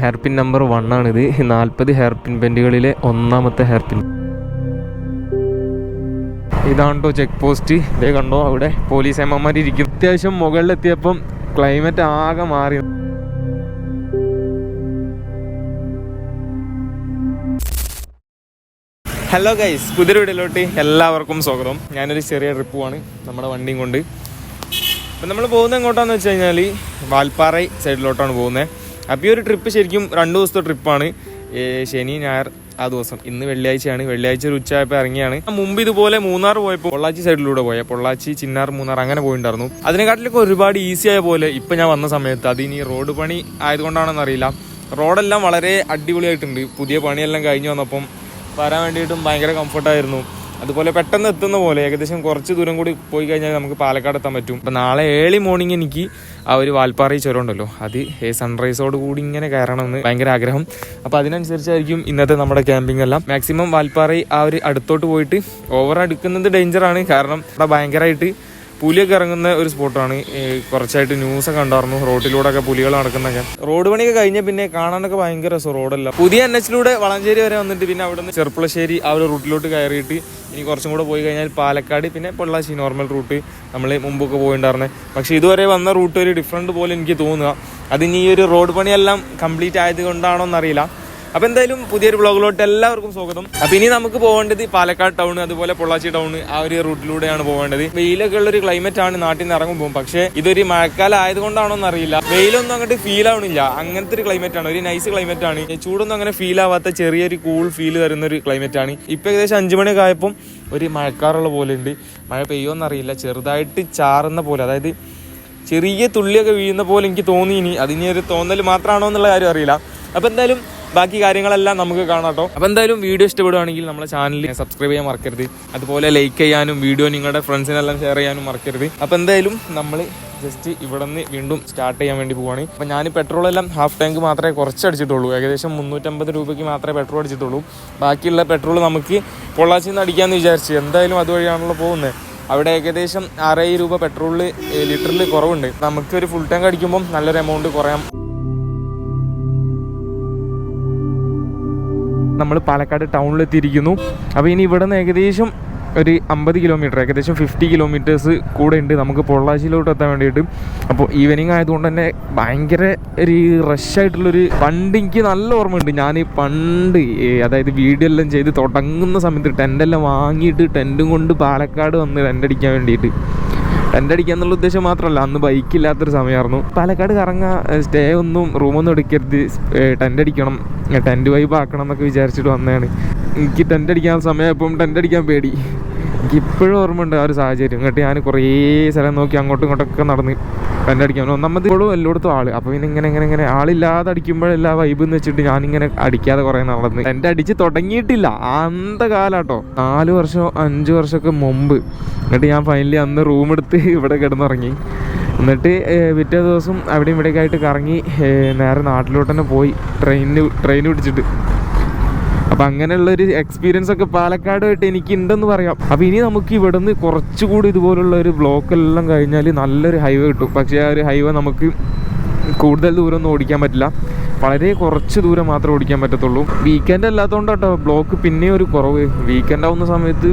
Hair pin number 1 ആണിത്. 40 hairpin ബെൻഡുകളിലെ ഒന്നാമത്തെ hair pin. ഇതാണ്ടോ ചെക്ക് പോസ്റ്റ്. ഇതേ കണ്ടോ, അവിടെ പോലീസ് അമ്മമാർ ഇരിക്കും. അത്യാവശ്യം മുകളിലെത്തിയപ്പം ക്ലൈമറ്റ് ആകെ മാറി. ഹലോ ഗൈസ്, പുതിയൊരു വീഡിയോയിലോട്ട് എല്ലാവർക്കും സ്വാഗതം. ഞാനൊരു ചെറിയ ട്രിപ്പ് പോവാണ് നമ്മുടെ വണ്ടിയും കൊണ്ട്. അപ്പം നമ്മൾ പോകുന്നത് എങ്ങോട്ടാന്ന് വെച്ച് കഴിഞ്ഞാൽ വാൽപ്പാറ സൈഡിലോട്ടാണ് പോകുന്നത്. അപ്പോൾ ഈ ഒരു ട്രിപ്പ് ശരിക്കും 2 ദിവസത്തെ ട്രിപ്പാണ്. ശനി ഞായർ ആ ദിവസം. ഇന്ന് വെള്ളിയാഴ്ചയാണ്. വെള്ളിയാഴ്ച ഒരു ഉച്ചയായപ്പോൾ ഇറങ്ങിയാണ്. മുമ്പ് ഇതുപോലെ മൂന്നാർ പോയപ്പോൾ പൊള്ളാച്ചി സൈഡിലൂടെ പൊള്ളാച്ചി, ചിന്നാർ, മൂന്നാർ അങ്ങനെ പോയിട്ടുണ്ടായിരുന്നു. അതിനെക്കാട്ടിലൊക്കെ ഒരുപാട് ഈസി ആയ പോലെ ഇപ്പം ഞാൻ വന്ന സമയത്ത് അതിനി റോഡ് പണി ആയതുകൊണ്ടാണെന്ന് അറിയില്ല, റോഡെല്ലാം വളരെ അടിപൊളിയായിട്ടുണ്ട്. പുതിയ പണിയെല്ലാം കഴിഞ്ഞ് വന്നപ്പം വരാൻ വേണ്ടിയിട്ടും ഭയങ്കര കംഫർട്ടായിരുന്നു. അതുപോലെ പെട്ടെന്ന് എത്തുന്ന പോലെ ഏകദേശം കുറച്ച് ദൂരം കൂടി പോയി കഴിഞ്ഞാൽ നമുക്ക് പാലക്കാട് എത്താൻ പറ്റും. അപ്പം നാളെ ഏർലി മോർണിംഗ് എനിക്ക് ആ ഒരു വാൽപ്പാറ ചുരം ഉണ്ടല്ലോ, അത് സൺറൈസോട് കൂടി ഇങ്ങനെ കയറണമെന്ന് ഭയങ്കര ആഗ്രഹം. അപ്പോൾ അതിനനുസരിച്ചായിരിക്കും ഇന്നത്തെ നമ്മുടെ ക്യാമ്പിംഗ് എല്ലാം. മാക്സിമം വാൽപ്പാറ ആ ഒരു അടുത്തോട്ട് പോയിട്ട് ഓവർ അടുക്കുന്നത് ഡേഞ്ചറാണ്. കാരണം അവിടെ ഭയങ്കരമായിട്ട് പുലിയൊക്കെ ഇറങ്ങുന്ന ഒരു സ്പോട്ടാണ്. കുറച്ചായിട്ട് ന്യൂസൊക്കെ ഉണ്ടായിരുന്നു, റോഡിലൂടെ ഒക്കെ പുലികൾ നടക്കുന്നൊക്കെ. റോഡ് പണിയൊക്കെ കഴിഞ്ഞ പിന്നെ കാണാനൊക്കെ ഭയങ്കര രസം. റോഡല്ല പുതിയ NH വളാഞ്ചേരി വരെ വന്നിട്ട് പിന്നെ അവിടെ നിന്ന് ചെർപ്പളശ്ശേരി ആ ഒരു റൂട്ടിലോട്ട് കയറിയിട്ട് ഇനി കുറച്ചും കൂടെ പോയി കഴിഞ്ഞാൽ പാലക്കാട്, പിന്നെ പൊള്ളാച്ചി നോർമൽ റൂട്ട് നമ്മൾ മുമ്പൊക്കെ പോയിട്ടുണ്ടായിരുന്നത്. പക്ഷേ ഇതുവരെ വന്ന റൂട്ട് ഒരു ഡിഫറെൻറ്റ് പോലെ എനിക്ക് തോന്നുക. അതിനി ഈ ഒരു റോഡ് പണിയെല്ലാം കംപ്ലീറ്റ് ആയത് കൊണ്ടാണോ എന്നറിയില്ല. അപ്പോൾ എന്തായാലും പുതിയൊരു വ്ളോഗിലോട്ട് എല്ലാവർക്കും സ്വാഗതം. അപ്പോൾ ഇനി നമുക്ക് പോകേണ്ടത് പാലക്കാട് ടൗൺ, അതുപോലെ പൊള്ളാച്ചി ടൗൺ ആ ഒരു റൂട്ടിലൂടെയാണ് പോകേണ്ടത്. വെയിലൊക്കെ ഉള്ളൊരു ക്ലൈമറ്റ് ആണ് നാട്ടിൽ നിന്ന് ഇറങ്ങുമ്പോൾ. പക്ഷേ ഇതൊരു മഴക്കാലം ആയതുകൊണ്ടാണോ എന്നറിയില്ല, വെയിലൊന്നും അങ്ങോട്ട് ഫീൽ ആവണില്ല. അങ്ങനത്തെ ഒരു ക്ലൈമറ്റ് ആണ്, ഒരു നൈസ് ക്ലൈമറ്റ് ആണ്. ചൂടൊന്നും അങ്ങനെ ഫീൽ ആവാത്ത ചെറിയൊരു കൂൾ ഫീൽ തരുന്ന ഒരു ക്ലൈമറ്റ് ആണ്. ഇപ്പം ഏകദേശം 5 മണിയൊക്കെ ആയപ്പം ഒരു മഴക്കാറുള്ള പോലെ ഉണ്ട്. മഴ പെയ്യുമെന്നറിയില്ല, ചെറുതായിട്ട് ചാറുന്ന പോലെ, അതായത് ചെറിയ തുള്ളിയൊക്കെ വീഴുന്ന പോലെ എനിക്ക് തോന്നി. ഇനി അതിനി ഒരു തോന്നൽ മാത്രമാണോ എന്നുള്ള കാര്യം അറിയില്ല. അപ്പോൾ എന്തായാലും ബാക്കി കാര്യങ്ങളെല്ലാം നമുക്ക് കാണാം കേട്ടോ. അപ്പോൾ എന്തായാലും വീഡിയോ ഇഷ്ടപ്പെടുകയാണെങ്കിൽ നമ്മളെ ചാനൽ സബ്സ്ക്രൈബ് ചെയ്യാൻ മറക്കരുത്. അതുപോലെ ലൈക്ക് ചെയ്യാനും വീഡിയോ നിങ്ങളുടെ ഫ്രണ്ട്സിനെല്ലാം ഷെയർ ചെയ്യാനും മറക്കരുത്. അപ്പോൾ എന്തായാലും നമ്മൾ ജസ്റ്റ് ഇവിടെ നിന്ന് വീണ്ടും സ്റ്റാർട്ട് ചെയ്യാൻ വേണ്ടി പോവുകയാണ്. അപ്പോൾ ഞാൻ പെട്രോളെല്ലാം ഹാഫ് ടാങ്ക് മാത്രമേ കുറച്ച് അടിച്ചിട്ടുള്ളൂ. ഏകദേശം 350 രൂപയ്ക്ക് മാത്രമേ പെട്രോൾ അടിച്ചിട്ടുള്ളൂ. ബാക്കിയുള്ള പെട്രോൾ നമുക്ക് പൊള്ളാച്ചിയിൽ നിന്ന് അടിക്കാമെന്ന് വിചാരിച്ചു. എന്തായാലും അതുവഴിയാണല്ലോ പോകുന്നത്. അവിടെ ഏകദേശം 6,000 രൂപ പെട്രോളിൽ ലിറ്ററിൽ കുറവുണ്ട്. നമുക്കൊരു ഫുൾ ടാങ്ക് അടിക്കുമ്പം നല്ലൊരു എമൗണ്ട് കുറയാം. നമ്മൾ പാലക്കാട് ടൗണിലെത്തിയിരിക്കുന്നു. അപ്പോൾ ഇനി ഇവിടെ നിന്ന് ഏകദേശം ഒരു 50 കിലോമീറ്റർ, ഏകദേശം 50 കിലോമീറ്റേഴ്സ് കൂടെ ഉണ്ട് നമുക്ക് പൊള്ളാച്ചിയിലോട്ട് എത്താൻ വേണ്ടിയിട്ട്. അപ്പോൾ ഈവനിങ് ആയതുകൊണ്ട് തന്നെ ഭയങ്കര ഒരു റഷായിട്ടുള്ളൊരു, പണ്ട് എനിക്ക് നല്ല ഓർമ്മയുണ്ട്. ഞാൻ പണ്ട് അതായത് വീഡിയോ എല്ലാം ചെയ്ത് തുടങ്ങുന്ന സമയത്ത് ടെൻ്റെല്ലാം വാങ്ങിയിട്ട് ടെൻറ്റും കൊണ്ട് പാലക്കാട് വന്ന് ടെൻ്റ് അടിക്കാൻ വേണ്ടിയിട്ട്. ടെൻ്റ് അടിക്കുക എന്നുള്ള ഉദ്ദേശം മാത്രമല്ല, അന്ന് ബൈക്കില്ലാത്തൊരു സമയമായിരുന്നു. പാലക്കാട് കറങ്ങാൻ സ്റ്റേ ഒന്നും റൂമൊന്നും എടുക്കരുത്, ടെൻ്റ് അടിക്കണം, ടെൻ്റ് വൈബ് ആക്കണം എന്നൊക്കെ വിചാരിച്ചിട്ട് വന്നതാണ്. എനിക്ക് ടെൻ്റ് അടിക്കാൻ സമയമായപ്പം ടെൻ്റ് അടിക്കാൻ പേടി. എനിക്കിപ്പോഴും ഓർമ്മയുണ്ട് ആ ഒരു സാഹചര്യം. എന്നിട്ട് ഞാൻ കുറേ സ്ഥലം നോക്കി അങ്ങോട്ടും ഇങ്ങോട്ടൊക്കെ നടന്ന് ടെൻ്റ് അടിക്കാൻ. ഒന്നാമത് ഇപ്പോഴും എല്ലായിടത്തും ആൾ. അപ്പോൾ പിന്നെ ഇങ്ങനെ ആളില്ലാതെ അടിക്കുമ്പോഴെല്ലാ വൈബ് എന്ന് വെച്ചിട്ട് ഞാനിങ്ങനെ അടിക്കാതെ കുറേ നടന്ന് ടെൻ്റ് അടിച്ച് തുടങ്ങിയിട്ടില്ല. അന്ത കാലാട്ടോ, 4 വർഷം 5 വർഷമൊക്കെ മുമ്പ്. എന്നിട്ട് ഞാൻ ഫൈനലി അന്ന് റൂം എടുത്ത് ഇവിടെ കിടന്നുറങ്ങി. എന്നിട്ട് പിറ്റേ ദിവസം അവിടെയും ഇവിടെയൊക്കെ ആയിട്ട് കറങ്ങി നേരെ നാട്ടിലോട്ട് തന്നെ പോയി ട്രെയിൻ പിടിച്ചിട്ട്. അപ്പം അങ്ങനെയുള്ളൊരു എക്സ്പീരിയൻസ് ഒക്കെ പാലക്കാടുമായിട്ട് എനിക്കുണ്ടെന്ന് പറയാം. അപ്പോൾ ഇനി നമുക്ക് ഇവിടെ നിന്ന് കുറച്ചുകൂടി ഇതുപോലുള്ള ഒരു ബ്ലോക്കെല്ലാം കഴിഞ്ഞാൽ നല്ലൊരു ഹൈവേ കിട്ടും. പക്ഷേ ആ ഒരു ഹൈവേ നമുക്ക് കൂടുതൽ ദൂരം ഒന്നും ഓടിക്കാൻ പറ്റില്ല, വളരെ കുറച്ച് ദൂരം മാത്രമേ ഓടിക്കാൻ പറ്റത്തുള്ളൂ. വീക്കെൻഡ് അല്ലാത്തതുകൊണ്ടാട്ടോ ബ്ലോക്ക് പിന്നെയും ഒരു കുറവ്. വീക്കെൻഡ് ആവുന്ന സമയത്ത്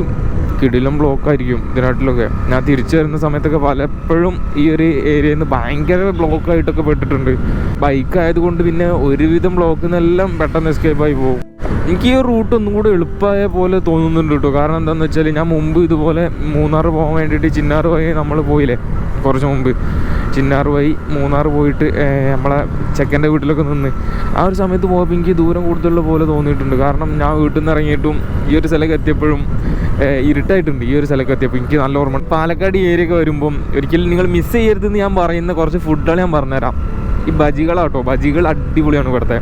കിടിലം ബ്ലോക്കായിരിക്കും ഇതിനാട്ടിലൊക്കെ. ഞാൻ തിരിച്ചു വരുന്ന സമയത്തൊക്കെ പലപ്പോഴും ഈ ഒരു ഏരിയയിൽ നിന്ന് ഭയങ്കര ബ്ലോക്കായിട്ടൊക്കെ പെട്ടിട്ടുണ്ട്. ബൈക്ക് ആയതുകൊണ്ട് പിന്നെ ഒരുവിധം ബ്ലോക്കിൽ നിന്നെല്ലാം പെട്ടെന്ന് എസ്കേപ്പായി പോകും. എനിക്ക് ഈ റൂട്ട് ഒന്നും കൂടെ എളുപ്പമായ പോലെ തോന്നുന്നുണ്ട് കേട്ടോ. കാരണം എന്താണെന്ന് വെച്ചാൽ ഞാൻ മുമ്പ് ഇതുപോലെ മൂന്നാർ പോകാൻ വേണ്ടിയിട്ട് ചിന്നാർ വഴി നമ്മൾ പോയില്ലേ കുറച്ച് മുമ്പ്, ചിന്നാർ വഴി മൂന്നാർ പോയിട്ട് നമ്മളെ ചെക്കൻ്റെ വീട്ടിലൊക്കെ നിന്ന് ആ ഒരു സമയത്ത് പോയപ്പോൾ എനിക്ക് ദൂരം കൂടുതലുള്ള പോലെ തോന്നിയിട്ടുണ്ട്. കാരണം ഞാൻ വീട്ടിൽ നിന്ന് ഇറങ്ങിയിട്ടും ഈ ഒരു സ്ഥലമൊക്കെ എത്തിയപ്പോഴും ഇരുട്ടായിട്ടുണ്ട്. ഈ ഒരു സ്ഥലമൊക്കെ എത്തിയപ്പോൾ എനിക്ക് നല്ല ഓർമ്മ. പാലക്കാട് ഈ ഏരിയയൊക്കെ വരുമ്പം ഒരിക്കലും നിങ്ങൾ മിസ് ചെയ്യരുതെന്ന് ഞാൻ പറയുന്ന കുറച്ച് ഫുഡുകൾ ഞാൻ പറഞ്ഞുതരാം. ഈ ബജികളാട്ടോ, ബജികൾ അടിപൊളിയാണ് ഇവിടുത്തെ.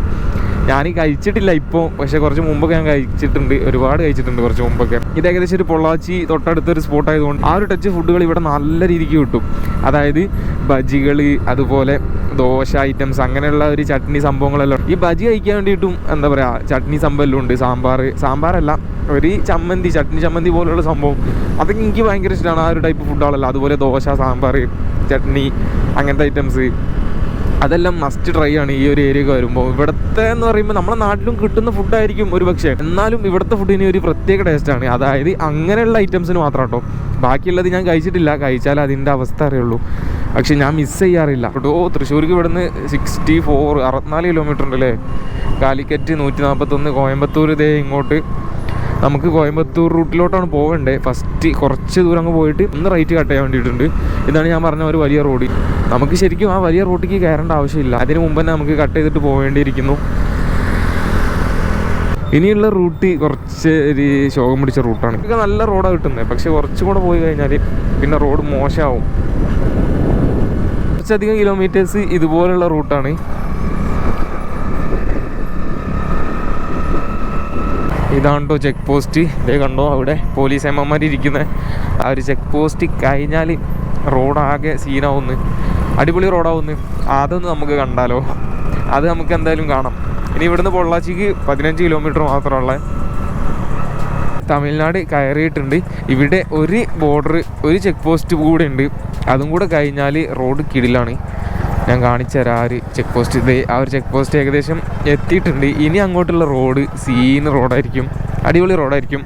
ഞാൻ കഴിച്ചിട്ടില്ല ഇപ്പോൾ, പക്ഷേ കുറച്ച് മുമ്പൊക്കെ ഞാൻ കഴിച്ചിട്ടുണ്ട്, ഒരുപാട് കഴിച്ചിട്ടുണ്ട് കുറച്ച് മുമ്പൊക്കെ. ഇത് ഏകദേശം ഒരു പൊള്ളാച്ചി തൊട്ടടുത്തൊരു സ്പോട്ടായതുകൊണ്ട് ആ ഒരു ടച്ച് ഫുഡുകൾ ഇവിടെ നല്ല രീതിക്ക് കിട്ടും. അതായത് ബജികൾ, അതുപോലെ ദോശ ഐറ്റംസ്, അങ്ങനെയുള്ള ഒരു ചട്നി സംഭവങ്ങളെല്ലാം. ഈ ബജി കഴിക്കാൻ വേണ്ടിയിട്ടും എന്താ പറയുക ചട്നി സംഭവം എല്ലാം ഉണ്ട്. സാമ്പാറല്ല, ഒരു ചമ്മന്തി, ചട്നി ചമ്മന്തി പോലുള്ള സംഭവം, അതൊക്കെ എനിക്ക് ഭയങ്കര ഇഷ്ടമാണ്. ആ ഒരു ടൈപ്പ് ഫുഡുകളല്ല. അതുപോലെ ദോശ, സാമ്പാർ, ചട്നി, അങ്ങനത്തെ ഐറ്റംസ് അതെല്ലാം മസ്റ്റ് ട്രൈ ആണ് ഈ ഒരു ഏരിയയൊക്കെ വരുമ്പോൾ. ഇവിടുത്തെ എന്ന് പറയുമ്പോൾ നമ്മുടെ നാട്ടിലും കിട്ടുന്ന ഫുഡായിരിക്കും ഒരു പക്ഷേ, എന്നാലും ഇവിടുത്തെ ഫുഡിന് ഒരു പ്രത്യേക ടേസ്റ്റാണ്. അതായത് അങ്ങനെയുള്ള ഐറ്റംസിന് മാത്രം കേട്ടോ. ബാക്കിയുള്ളത് ഞാൻ കഴിച്ചിട്ടില്ല, കഴിച്ചാൽ അതിൻ്റെ അവസ്ഥ അറിയുള്ളൂ. പക്ഷെ ഞാൻ മിസ് ചെയ്യാറില്ല കേട്ടോ. തൃശ്ശൂർക്ക് ഇവിടുന്ന് 64 കിലോമീറ്റർ ഉണ്ടല്ലേ. കാലിക്കറ്റ് 141, കോയമ്പത്തൂർ ഇതേ ഇങ്ങോട്ട്. നമുക്ക് കോയമ്പത്തൂർ റൂട്ടിലോട്ടാണ് പോകേണ്ടത്. ഫസ്റ്റ് കുറച്ച് ദൂരം അങ്ങ് പോയിട്ട് ഒന്ന് റൈറ്റ് കട്ട് ചെയ്യാൻ വേണ്ടിയിട്ടുണ്ട്. ഇതാണ് ഞാൻ പറഞ്ഞ ഒരു വലിയ റോഡ്. നമുക്ക് ശരിക്കും ആ വലിയ റോഡിലേക്ക് കയറേണ്ട ആവശ്യമില്ല, അതിന് മുമ്പ് തന്നെ നമുക്ക് കട്ട് ചെയ്തിട്ട് പോവേണ്ടിയിരിക്കുന്നു. ഇനിയുള്ള റൂട്ട് കുറച്ച് ഒരു ശോകം പിടിച്ച റൂട്ടാണ്. ഇതൊക്കെ നല്ല റോഡാണ് കിട്ടുന്നത്, പക്ഷെ കുറച്ചും കൂടെ പോയി കഴിഞ്ഞാൽ പിന്നെ റോഡ് മോശമാവും. കുറച്ചധികം കിലോമീറ്റേഴ്സ് ഇതുപോലുള്ള റൂട്ടാണ്. ഇതാണ് കേട്ടോ ചെക്ക് പോസ്റ്റ്. ഇതേ കണ്ടോ അവിടെ പോലീസ് അമ്മമാരിരിക്കുന്ന ആ ഒരു ചെക്ക് പോസ്റ്റ് കഴിഞ്ഞാൽ റോഡാകെ സീനാവുന്നു. അടിപൊളി റോഡാവുന്നു. അതൊന്ന് നമുക്ക് കണ്ടാലോ? അത് നമുക്ക് എന്തായാലും കാണാം. ഇനി ഇവിടുന്ന് പൊള്ളാച്ചിക്ക് 15 കിലോമീറ്റർ മാത്രമുള്ള തമിഴ്നാട് കയറിയിട്ടുണ്ട്. ഇവിടെ ഒരു ബോർഡർ, ഒരു ചെക്ക് പോസ്റ്റ് കൂടെ ഉണ്ട്. അതും കൂടെ കഴിഞ്ഞാൽ റോഡ് കിടിലാണ്. ഞാൻ കാണിച്ചു തരാം ആ ഒരു ചെക്ക് പോസ്റ്റ്. ഇത് ആ ഒരു ചെക്ക് പോസ്റ്റ് ഏകദേശം എത്തിയിട്ടുണ്ട്. ഇനി അങ്ങോട്ടുള്ള റോഡ് സീന് റോഡായിരിക്കും, അടിപൊളി റോഡായിരിക്കും.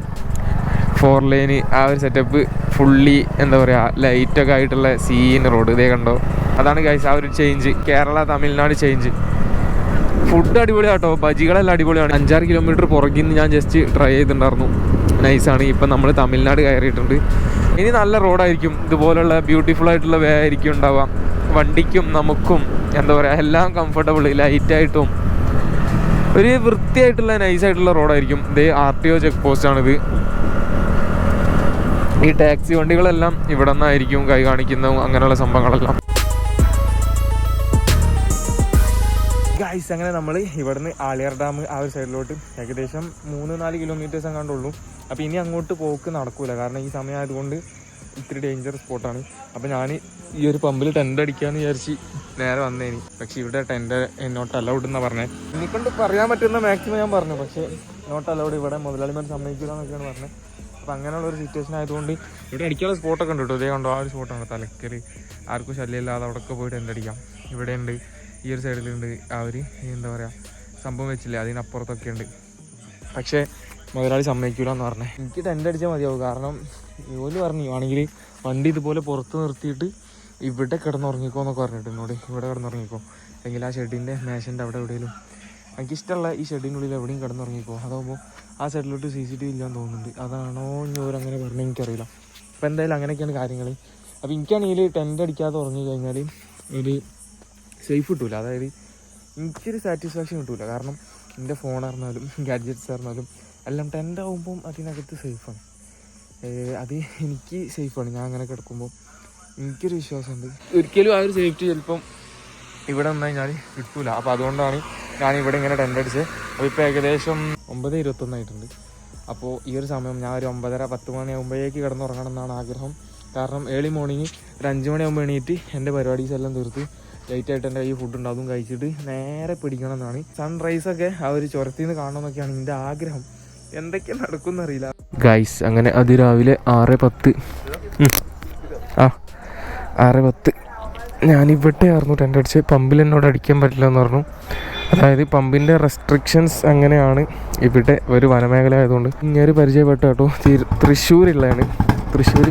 4 ലൈന് ആ ഒരു സെറ്റപ്പ് ഫുള്ളി എന്താ പറയുക, ലൈറ്റൊക്കെ ആയിട്ടുള്ള സീന് റോഡ്. ഇതേ കണ്ടോ? അതാണ് ഗൈസ് ആ ഒരു change, Kerala Tamil Nadu change. Food അടിപൊളിയാണ് കേട്ടോ, ബജികളെല്ലാം അടിപൊളിയാണ്. 5-6 കിലോമീറ്റർ പുറകിൽ നിന്ന് ഞാൻ ജസ്റ്റ് ട്രൈ ചെയ്തിട്ടുണ്ടായിരുന്നു, നൈസാണ്. ഇപ്പം നമ്മൾ തമിഴ്നാട് കയറിയിട്ടുണ്ട്. ഇനി നല്ല റോഡായിരിക്കും, ഇതുപോലുള്ള ബ്യൂട്ടിഫുൾ ആയിട്ടുള്ള വേ ആയിരിക്കും ഉണ്ടാവുക. വണ്ടിക്കും നമുക്കും എന്താ പറയുക, എല്ലാം കംഫർട്ടബിൾ, ലൈറ്റായിട്ടും ഒരു വൃത്തിയായിട്ടുള്ള നൈസായിട്ടുള്ള റോഡായിരിക്കും. ഇത് RTO ചെക്ക് പോസ്റ്റാണിത്. ഈ ടാക്സി വണ്ടികളെല്ലാം ഇവിടെ നിന്നായിരിക്കും കൈ കാണിക്കുന്നതും അങ്ങനെയുള്ള സംഭവങ്ങളെല്ലാം. ഗൈസ് അങ്ങനെ നമ്മൾ ഇവിടുന്ന് ആളിയാർ ഡാം ആ ഒരു സൈഡിലോട്ട് ഏകദേശം 3-4 കിലോമീറ്റേഴ്സ് എങ്ങാണ്ടുള്ളൂ. അപ്പോൾ ഇനി അങ്ങോട്ട് പോക്ക് നടക്കൂല, കാരണം ഈ സമയം ആയതുകൊണ്ട് ഇത്തിരി ഡേഞ്ചർ സ്പോട്ടാണ്. അപ്പോൾ ഞാൻ ഈ ഒരു പമ്പിൽ ടെൻ്റ് അടിക്കാമെന്ന് വിചാരിച്ച് നേരെ വന്നേനി. പക്ഷേ ഇവിടെ ടെൻ്റ് നോട്ട് അലൗഡ് എന്നാണ് പറഞ്ഞത്. എനിക്കൊണ്ട് പറയാൻ പറ്റുന്ന മാക്സിമം ഞാൻ പറഞ്ഞു, പക്ഷേ നോട്ട് അലൗഡ്, ഇവിടെ മുതലാളിമാർ സമ്മതിക്കില്ല എന്നൊക്കെയാണ് പറഞ്ഞത്. അപ്പോൾ അങ്ങനെയുള്ളൊരു സിറ്റുവേഷൻ ആയതുകൊണ്ട് ഇവിടെ അടിക്കാനുള്ള സ്പോട്ടൊക്കെ ഉണ്ട് കേട്ടോ. ഇതേ കണ്ടോ ആ ഒരു സ്പോട്ടാണ്, തലക്കൽ. ആർക്കും ശല്യമില്ലാതെ അവിടെയൊക്കെ പോയിട്ട് ടെൻ്റ് അടിക്കാം. ഇവിടെ ഉണ്ട്, ഈ ഒരു സൈഡിലുണ്ട് ആ ഒരു എന്താ പറയുക സംഭവം വെച്ചില്ലേ, അതിനപ്പുറത്തൊക്കെ ഉണ്ട്. പക്ഷേ മുതലാളി സമ്മതിക്കില്ല എന്ന് പറഞ്ഞത്. എനിക്ക് ടെൻ്റ് അടിച്ചാൽ മതിയാവും, കാരണം ജോലി പറഞ്ഞു ആണെങ്കിൽ വണ്ടി ഇതുപോലെ പുറത്ത് നിർത്തിയിട്ട് ഇവിടെ കിടന്നുറങ്ങിക്കോ എന്നൊക്കെ പറഞ്ഞിട്ട് എന്നോട്. ഇവിടെ കിടന്നുറങ്ങിക്കോ, അല്ലെങ്കിൽ ആ ഷെഡിൻ്റെ മേശൻ്റെ അവിടെ എവിടെയെങ്കിലും, എനിക്കിഷ്ടമുള്ള ഈ ഷെഡിനുള്ളിൽ എവിടെയും കിടന്നുറങ്ങിക്കോ. അതാകുമ്പോൾ ആ സൈഡിലോട്ട് CCTV ഇല്ലാന്ന് തോന്നുന്നുണ്ട്. അതാണോ ഇവരങ്ങനെ പറഞ്ഞത് എനിക്കറിയില്ല. അപ്പോൾ എന്തായാലും അങ്ങനെയൊക്കെയാണ് കാര്യങ്ങൾ. അപ്പോൾ എനിക്കാണെങ്കിൽ ടെൻ്റ് അടിക്കാതെ ഉറങ്ങി കഴിഞ്ഞാൽ ഒരു സേഫ് കിട്ടൂല, അതായത് എനിക്കൊരു സാറ്റിസ്ഫാക്ഷൻ കിട്ടൂല. കാരണം എൻ്റെ ഫോണായിരുന്നാലും ഗാഡ്ജറ്റ്സ് ആയിരുന്നാലും എല്ലാം ടെൻ്റ് ആകുമ്പം അതിനകത്ത് സേഫാണ്. അത് എനിക്ക് സേഫാണ്. ഞാൻ അങ്ങനെ കിടക്കുമ്പോൾ എനിക്കൊരു വിശ്വാസമുണ്ട്. ഒരിക്കലും ആ ഒരു സേഫ്റ്റി ചിലപ്പം ഇവിടെ വന്നു കഴിഞ്ഞാൽ കിട്ടൂല. അപ്പോൾ അതുകൊണ്ടാണ് ഞാൻ ഇവിടെ ഇങ്ങനെ ടെൻ്റ് അടിച്ചത്. അപ്പോൾ ഇപ്പോൾ ഏകദേശം 9:21 ആയിട്ടുണ്ട്. അപ്പോൾ ഈ ഒരു സമയം ഞാൻ ഒരു 9:30-10 മണിയാകുമ്പോഴേക്ക് കിടന്നുറങ്ങണം എന്നാണ് ആഗ്രഹം. കാരണം ഏർലി മോർണിംഗ് ഒരു 5 മണിയാകുമ്പോൾ എണീറ്റ് എൻ്റെ പരിപാടീസ് എല്ലാം തീർത്ത് ലൈറ്റായിട്ട് എൻ്റെ ഈ ഫുഡ് ഉണ്ട്, അതും കഴിച്ചിട്ട് നേരെ പിടിക്കണം എന്നാണ്. സൺറൈസൊക്കെ ആ ഒരു ചുരത്തിൽ നിന്ന് കാണണമെന്നൊക്കെയാണ് എൻ്റെ ആഗ്രഹം. എന്തൊക്കെ നടക്കുമെന്നറിയില്ല ഗൈസ്. അങ്ങനെ അതിരാവിലെ 6:10 6:10 ഞാനിവിടെ ആയിരുന്നു ടെൻ്റ് അടിച്ച്. പമ്പിൽ എന്നോട് അടിക്കാൻ പറ്റില്ല എന്ന് പറഞ്ഞു. അതായത് പമ്പിൻ്റെ റെസ്ട്രിക്ഷൻസ് അങ്ങനെയാണ്. ഇവിടെ ഒരു വനമേഖല ആയതുകൊണ്ട് ഞാൻ പരിചയപ്പെട്ട കേട്ടോ, തൃശ്ശൂരുള്ളതാണ്. തൃശ്ശൂർ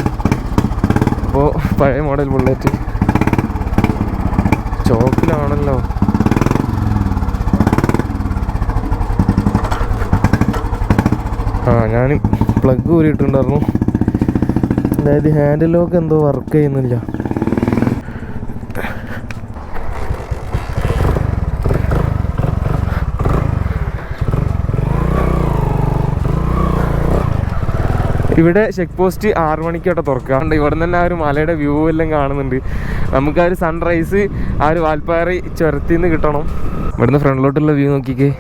അപ്പോൾ പഴയ മോഡൽ ബുള്ളറ്റ് ചോക്കിലാണല്ലോ. ഞാൻ പ്ലഗ് ഊരിയിട്ടുണ്ടായിരുന്നു. അതായത് ഹാൻഡിൽ ലോക്ക് എന്തോ വർക്ക് ചെയ്യുന്നില്ല. ഇവിടെ ചെക്ക് പോസ്റ്റ് 6 മണിക്കായിട്ട് തുറക്കാറുണ്ട്. ഇവിടെ നിന്ന് തന്നെ ആ ഒരു മലയുടെ വ്യൂ എല്ലാം കാണുന്നുണ്ട്. നമുക്ക് ആ ഒരു സൺറൈസ് ആ ഒരു വാൽപ്പാറ ചുരത്തിൽ നിന്ന് കിട്ടണം. ഇവിടുന്ന് ഫ്രണ്ടിലോട്ടുള്ള വ്യൂ നോക്കിക്കേ,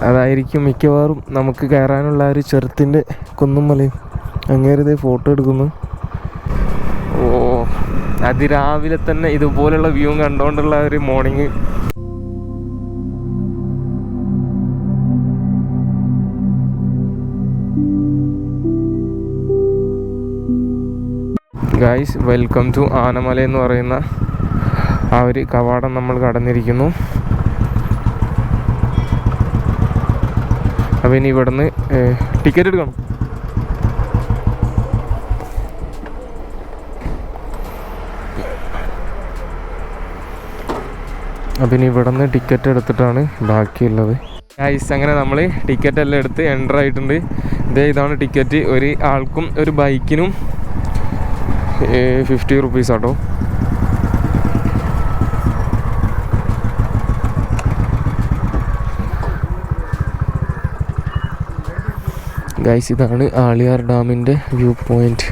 അതായിരിക്കും മിക്കവാറും നമുക്ക് കയറാനുള്ള ആ ഒരു ചുരത്തിൻ്റെ കുന്നും മലയും. അങ്ങേരതേ ഫോട്ടോ എടുക്കുന്നു. ഓ, അതിരാവിലെ തന്നെ ഇതുപോലുള്ള വ്യൂ കണ്ടുകൊണ്ടുള്ള ഒരു morning. Guys, welcome to Anamala എന്ന് പറയുന്ന ആ ഒരു കവാടം നമ്മൾ കടന്നിരിക്കുന്നു. അപ്പോൾ ഇനി ഇവിടുന്ന് ടിക്കറ്റ് എടുക്കണം. അപ്പം ഇനി ഇവിടെ നിന്ന് ടിക്കറ്റ് എടുത്തിട്ടാണ് ബാക്കിയുള്ളത്. ഗൈസ് അങ്ങനെ നമ്മൾ ടിക്കറ്റ് എല്ലാം എടുത്ത് എൻ്റർ ആയിട്ടുണ്ട്. ഇതാണ് ടിക്കറ്റ്. ഒരു ആൾക്കും ഒരു ബൈക്കിനും 50 റുപ്പീസ് ആട്ടോ. ഗൈസ് ഇതാണ് ആളിയാർ ഡാമിൻ്റെ വ്യൂ പോയിൻറ്റ്.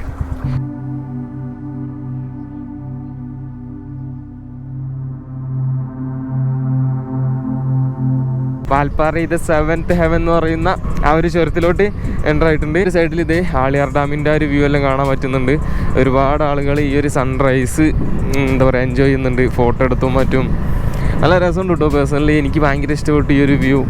വാൽപ്പാറ ഇത് 7th ഹെവൻ എന്ന് പറയുന്ന ആ ഒരു ചുരത്തിലോട്ട് എൻ്റർ ആയിട്ടുണ്ട്. ഒരു സൈഡിൽ ഇതേ ആളിയാർ ഡാമിൻ്റെ ആ ഒരു വ്യൂ എല്ലാം കാണാൻ പറ്റുന്നുണ്ട്. ഒരുപാട് ആളുകൾ ഈ ഒരു സൺറൈസ് എന്താ പറയുക എൻജോയ് ചെയ്യുന്നുണ്ട്, ഫോട്ടോ എടുത്തും മറ്റും. നല്ല രസമുണ്ട് കേട്ടോ. പേഴ്സണലി എനിക്ക് ഭയങ്കര ഇഷ്ടപ്പെട്ടു ഈ ഒരു വ്യൂ.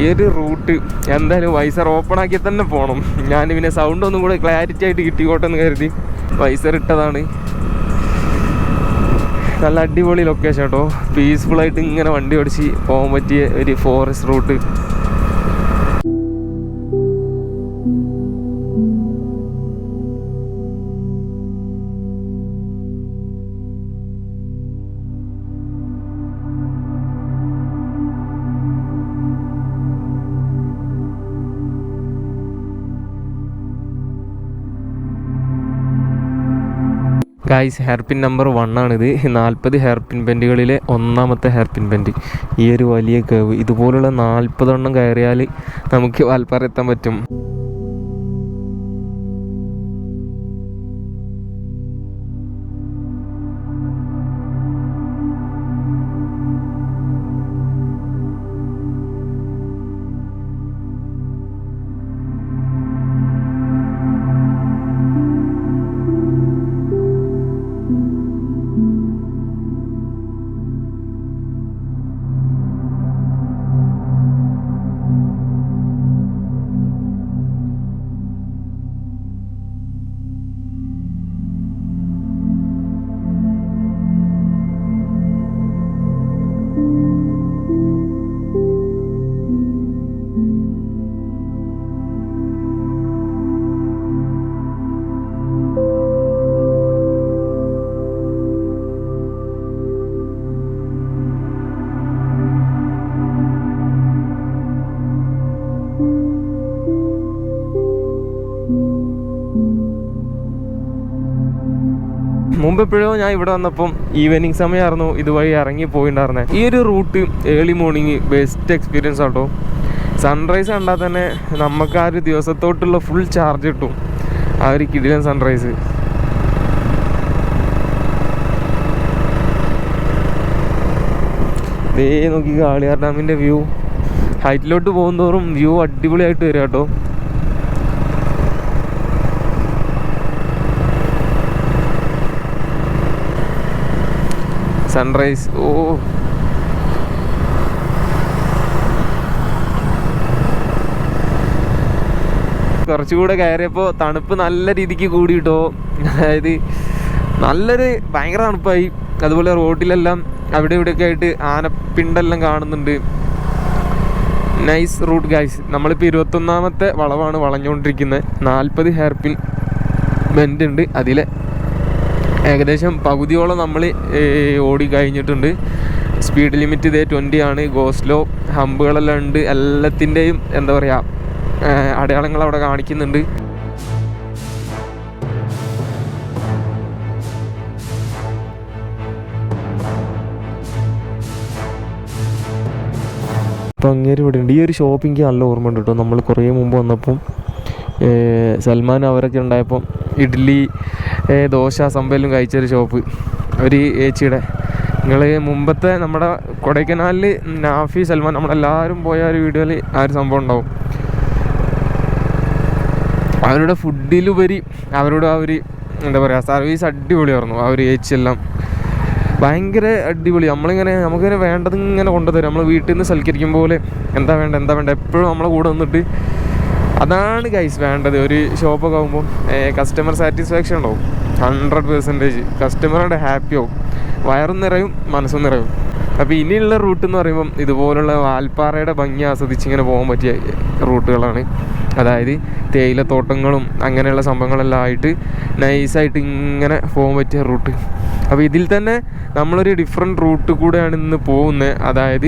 ഈ ഒരു റൂട്ട് എന്തായാലും വൈസർ ഓപ്പൺ ആക്കി തന്നെ പോകണം. ഞാൻ പിന്നെ സൗണ്ട് ഒന്നും കൂടെ ക്ലാരിറ്റി ആയിട്ട് കിട്ടിക്കോട്ടെ എന്ന് കരുതി വൈസർ ഇട്ടതാണ്. നല്ല അടിപൊളി ലൊക്കേഷൻ കേട്ടോ. പീസ്ഫുള്ളായിട്ട് ഇങ്ങനെ വണ്ടി ഓടിച്ച് പോകാൻ പറ്റിയ ഒരു forest route. Guys hairpin number 1 ആണിത്. 40 ഹെയർ പിൻ ബെൻഡുകളിലെ 1ാമത്തെ ഹെയർ പിൻ ബെൻഡ്. ഈ ഒരു വലിയ കേവ് ഇതുപോലുള്ള 40 എണ്ണം കയറിയാൽ നമുക്ക് വാൽപ്പാറ എത്താൻ പറ്റും. മുമ്പ് എപ്പോഴോ ഞാൻ ഇവിടെ വന്നപ്പം ഈവനിങ് സമയമായിരുന്നു ഇതുവഴി ഇറങ്ങി പോയിണ്ടായിരുന്നത്. ഈ ഒരു route early morning best experience ആട്ടോ. സൺറൈസ് കണ്ടാൽ തന്നെ നമുക്ക് ആ ഒരു ദിവസത്തോട്ടുള്ള ഫുൾ ചാർജ് കിട്ടും. ആ ഒരു കിടിലൻ സൺറൈസ്. ദേ നോക്കി ആളിയാർ ഡാമിൻ്റെ വ്യൂ. ഹൈറ്റിലോട്ട് പോകുന്തോറും വ്യൂ അടിപൊളിയായിട്ട് വരിക കേട്ടോ. സൺറൈസ് കുറച്ചുകൂടെ കയറിയപ്പോൾ തണുപ്പ് നല്ല രീതിക്ക് കൂടി കിട്ടോ. അതായത് നല്ലൊരു ഭയങ്കര തണുപ്പായി. അതുപോലെ റോഡിലെല്ലാം അവിടെ ഇവിടെയൊക്കെ ആയിട്ട് ആനപ്പിണ്ടെല്ലാം കാണുന്നുണ്ട്. Nice route guys. നമ്മളിപ്പോൾ 21ാമത്തെ വളവാണ് വളഞ്ഞുകൊണ്ടിരിക്കുന്നത്. 40 ഹെയർ പിൻ ബെൻഡ് ഉണ്ട്. അതിലെ ഏകദേശം പകുതിയോളം നമ്മൾ ഓടി കഴിഞ്ഞിട്ടുണ്ട്. സ്പീഡ് ലിമിറ്റ് ഇതേ 20 ആണ്. ഗോസ്ലോ ഹമ്പുകളെല്ലാം ഉണ്ട്. എല്ലാത്തിൻ്റെയും എന്താ പറയുക അടയാളങ്ങൾ അവിടെ കാണിക്കുന്നുണ്ട്. അപ്പം അങ്ങേര് ഇവിടെ ഉണ്ട്. ഈ ഒരു ഷോപ്പിംഗ് നല്ല ഓർമ്മ ഉണ്ട് കേട്ടോ. നമ്മൾ കുറേ മുമ്പ് വന്നപ്പം സൽമാൻ അവരൊക്കെ ഉണ്ടായപ്പം ഇഡ്ഡലി ദോശ സംഭവം കഴിച്ചൊരു ഷോപ്പ് ഒരു ഏച്ചിയുടെ. നിങ്ങൾ മുമ്പത്തെ നമ്മുടെ കൊടൈക്കനാലിൽ നാഫി സൽമാൻ നമ്മളെല്ലാവരും പോയ ഒരു വീഡിയോയിൽ ആ ഒരു സംഭവം ഉണ്ടാവും. അവരുടെ ഫുഡിലുപരി അവരുടെ ആ ഒരു എന്താ പറയുക സർവീസ് അടിപൊളിയായിരുന്നു. ആ ഒരു ഏച്ചിയെല്ലാം ഭയങ്കര അടിപൊളി. നമുക്കിങ്ങനെ വേണ്ടത് ഇങ്ങനെ കൊണ്ടുതരും. നമ്മൾ വീട്ടിൽ നിന്ന് സൽക്കരിക്കും പോലെ എന്താ വേണ്ട എപ്പോഴും നമ്മളെ കൂടെ വന്നിട്ട്. അതാണ് ഗൈസ് വേണ്ടത്. ഒരു ഷോപ്പൊക്കെ ആകുമ്പം കസ്റ്റമർ സാറ്റിസ്ഫാക്ഷൻ ഉണ്ടാവും 100%. കസ്റ്റമറുടെ ഹാപ്പി ആവും, വയറും നിറയും മനസ്സും നിറയും. അപ്പോൾ ഇനിയുള്ള റൂട്ട് എന്ന് പറയുമ്പം ഇതുപോലുള്ള വാൽപ്പാറയുടെ ഭംഗി ആസ്വദിച്ച് ഇങ്ങനെ പോകാൻ പറ്റിയ റൂട്ടുകളാണ്. അതായത് തേയിലത്തോട്ടങ്ങളും അങ്ങനെയുള്ള സംഭവങ്ങളെല്ലാം ആയിട്ട് നൈസായിട്ട് ഇങ്ങനെ പോകാൻ പറ്റിയ റൂട്ട്. അപ്പോൾ ഇതിൽ തന്നെ നമ്മളൊരു ഡിഫറെൻറ്റ് റൂട്ട് കൂടെയാണ് ഇന്ന് പോകുന്നത്. അതായത്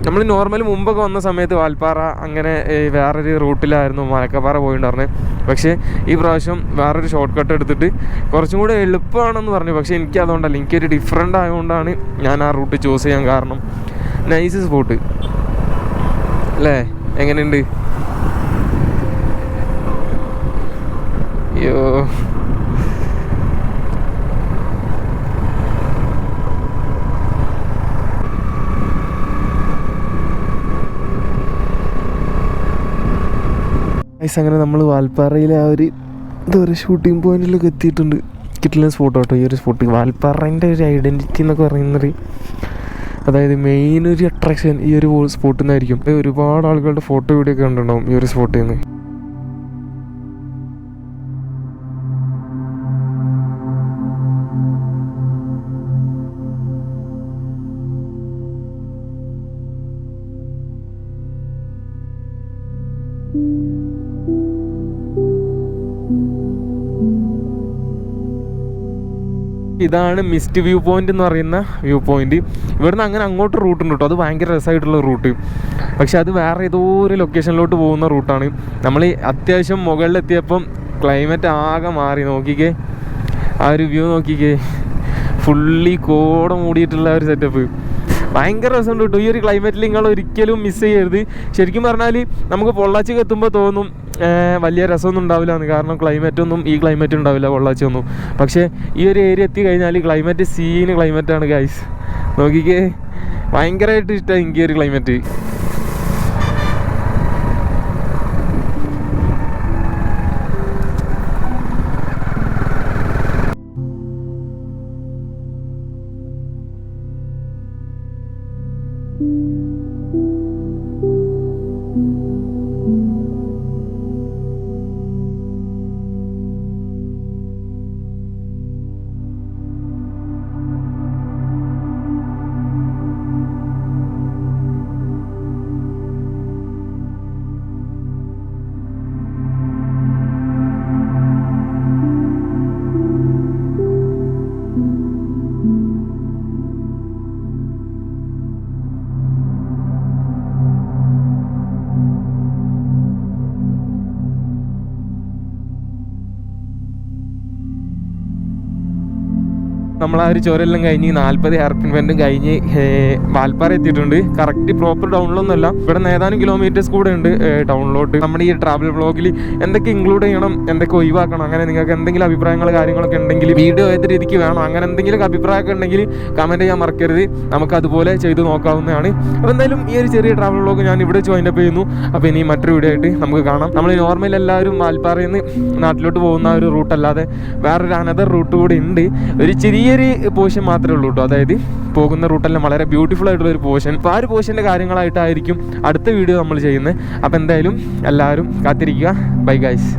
നമ്മൾ നോർമൽ മുമ്പൊക്കെ വന്ന സമയത്ത് വാൽപ്പാറ അങ്ങനെ വേറൊരു റൂട്ടിലായിരുന്നു മലക്കപ്പാറ പോയിട്ടുണ്ടായിരുന്നത്. പക്ഷേ ഈ പ്രാവശ്യം വേറൊരു ഷോർട്ട് കട്ട് എടുത്തിട്ട് കുറച്ചും കൂടെ എളുപ്പമാണെന്ന് പറഞ്ഞു. പക്ഷേ എനിക്ക് അതുകൊണ്ടല്ല, എനിക്കൊരു ഡിഫറെൻ്റ് ആയതുകൊണ്ടാണ് ഞാൻ ആ റൂട്ട് ചൂസ് ചെയ്യാൻ കാരണം. നൈസ് സ്പോട്ട് അല്ലേ? എങ്ങനെയുണ്ട്? അയ്യോ, അങ്ങനെ നമ്മൾ വാൽപ്പാറയിലെ ആ ഒരു എന്താ പറയുക ഷൂട്ടിംഗ് പോയിന്റിലൊക്കെ എത്തിയിട്ടുണ്ട്. കിട്ടുന്ന സ്പോട്ട് കേട്ടോ ഈ ഒരു സ്പോട്ട്. വാൽപ്പാറേൻ്റെ ഒരു ഐഡൻറ്റിറ്റി എന്നൊക്കെ പറയുന്നത്, അതായത് മെയിൻ ഒരു അട്രാക്ഷൻ ഈ ഒരു സ്പോട്ടിൽ നിന്നായിരിക്കും. ഒരുപാട് ആളുകളുടെ ഫോട്ടോ വീഡിയോ ഒക്കെ കണ്ടിട്ടുണ്ടാവും ഈ ഒരു സ്പോട്ടിൽ നിന്ന്. ഇതാണ് മിസ്റ്റ് വ്യൂ പോയിന്റ് എന്ന് പറയുന്ന വ്യൂ പോയിന്റ്. ഇവിടുന്ന് അങ്ങനെ അങ്ങോട്ട് റൂട്ടുണ്ട് കേട്ടോ. അത് ഭയങ്കര രസമായിട്ടുള്ള റൂട്ട്. പക്ഷെ അത് വേറെ ഏതോ ഒരു ലൊക്കേഷനിലോട്ട് പോകുന്ന റൂട്ടാണ്. നമ്മൾ അത്യാവശ്യം മുകളിലെത്തിയപ്പം ക്ലൈമറ്റ് ആകെ മാറി. നോക്കിക്കേ, ആ ഒരു വ്യൂ നോക്കിക്കേ, ഫുള്ളി കോട മൂടിയിട്ടുള്ള ഒരു സെറ്റപ്പ്. ഭയങ്കര രസമുണ്ട് കേട്ടോ. ഈ ഒരു ക്ലൈമറ്റിൽ നിങ്ങൾ ഒരിക്കലും മിസ് ചെയ്യരുത്. ശരിക്കും പറഞ്ഞാൽ നമുക്ക് പൊള്ളാച്ചിക്ക് എത്തുമ്പോൾ തോന്നും വലിയ രസമൊന്നും ഉണ്ടാവില്ല എന്ന്. കാരണം ക്ലൈമറ്റൊന്നും ഈ ക്ലൈമറ്റ് ഉണ്ടാവില്ല പൊള്ളാച്ചി ഒന്നും. പക്ഷേ ഈ ഒരു ഏരിയ എത്തി കഴിഞ്ഞാൽ ക്ലൈമറ്റ് ക്ലൈമറ്റാണ് ഗൈസ്. നോക്കിക്കേ, ഭയങ്കരമായിട്ട് ഇഷ്ടമായി എനിക്ക് ഈ ഒരു ക്ലൈമറ്റ്. നമ്മൾ ആ ഒരു ചുരമെല്ലാം കഴിഞ്ഞ് 40 ഹെയർപിൻ ബെൻഡും കഴിഞ്ഞ് വാൽപ്പാറ എത്തിയിട്ടുണ്ട്. കറക്റ്റ് പ്രോപ്പർ ടൗണിലൊന്നുമല്ല, ഇവിടെ ഏതാനും കിലോമീറ്റേഴ്സ് കൂടെ ഉണ്ട് ടൗണിലോട്ട്. നമ്മുടെ ഈ ട്രാവൽ വ്ളോഗിൽ എന്തൊക്കെ ഇൻക്ലൂഡ് ചെയ്യണം, എന്തൊക്കെ ഒഴിവാക്കണം, അങ്ങനെ നിങ്ങൾക്ക് എന്തെങ്കിലും അഭിപ്രായങ്ങൾ കാര്യങ്ങളൊക്കെ ഉണ്ടെങ്കിൽ, വീഡിയോ ഏത് രീതിക്ക് വേണം, അങ്ങനെ എന്തെങ്കിലും അഭിപ്രായമൊക്കെ ഉണ്ടെങ്കിൽ കമൻറ്റ് ചെയ്യാൻ മറക്കരുത്. നമുക്ക് അതുപോലെ ചെയ്ത് നോക്കാവുന്നതാണ്. അപ്പോൾ എന്തായാലും ഈ ഒരു ചെറിയ ട്രാവൽ വ്ളോഗ് ഞാൻ ഇവിടെ വൈൻഡ് അപ്പ് ചെയ്യുന്നു. അപ്പോൾ ഇനി മറ്റൊരു വീഡിയോ ആയിട്ട് നമുക്ക് കാണാം. നമ്മൾ നോർമൽ എല്ലാവരും വാൽപ്പാറയിൽ നിന്ന് നാട്ടിലോട്ട് പോകുന്ന ഒരു റൂട്ടല്ലാതെ വേറൊരു അനദർ റൂട്ട് കൂടി ഉണ്ട്. ഒരു ചെറിയൊരു പോർഷൻ മാത്രമേ ഉള്ളൂ കേട്ടോ. അതായത് പോകുന്ന റൂട്ടെല്ലാം വളരെ ബ്യൂട്ടിഫുൾ ആയിട്ടുള്ള ഒരു പോർഷൻ. അപ്പോൾ ആ ഒരു പോർഷൻ്റെ കാര്യങ്ങളായിട്ടായിരിക്കും അടുത്ത വീഡിയോ നമ്മൾ ചെയ്യുന്നത്. അപ്പോൾ എന്തായാലും എല്ലാവരും കാത്തിരിക്കുക. Bye guys.